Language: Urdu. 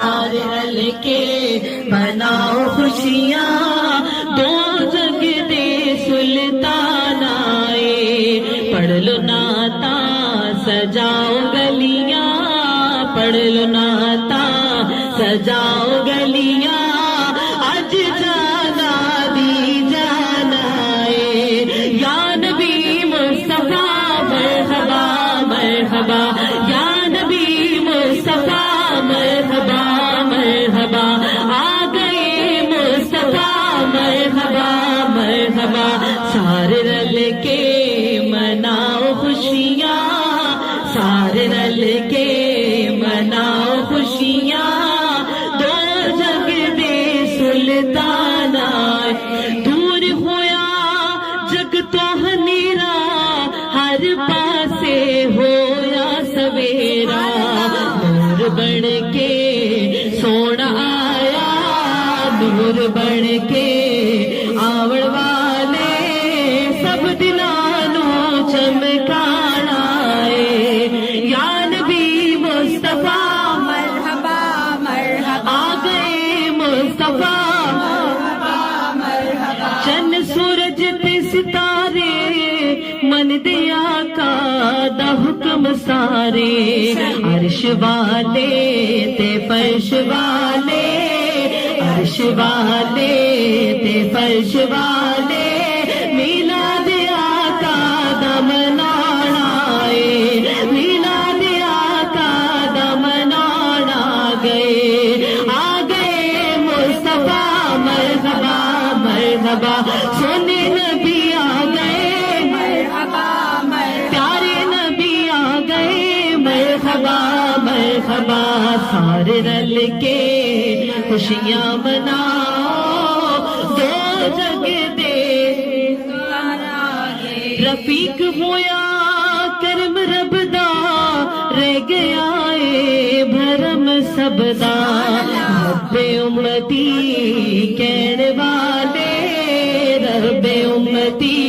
سارے رل کے مناؤ خوشیاں، دو جگ دے سلطان آئے، پڑھ لو نعتاں سجاؤ گلیاں، پڑھ لو نعتاں سجاؤ گلیاں، آج جانا دی جانا ہے، یا نبی مصطفیٰ مرحبا مرحبا، یا نبی مصطفیٰ مرحبا مرحبا، آ گئے مصطفیٰ مرحبا مرحبا، سارے رل کے مناؤ خوشیاں، سارے رل کے مناؤ خوشیاں، دو جگ دے سلطان آئے، دور ہویا جگ تو ہنیرا، ہر پاسے ہویا سویرا، نور بن کے سونا آیا، نور بن کے آوڑ والے سب دلانوں چمکانا ہے، یا نبی مصطفیٰ مرحبا مرحبا، آ گئے مصطفیٰ، چند سورج تے ستارے من دیا کا دا حکم سارے، عرش والے تے فرش والے، عرش والے تے فرش والے، میلاد آقا دا منانا ہے، میلاد آقا دا منانا گئے، آ گئے مصطفیٰ مرحبا مرحبا، سونے نبی آ گئے مرحبا مرحبا، پیارے نبی آ گئے مرحبا مرحبا، سارے رل کے خوشیاں مناؤ، دو جگ دے رفیق ہویا کرم رب دا، رہ گیا اے بھرم سب دا، رب امتی کہنے والے، رب امتی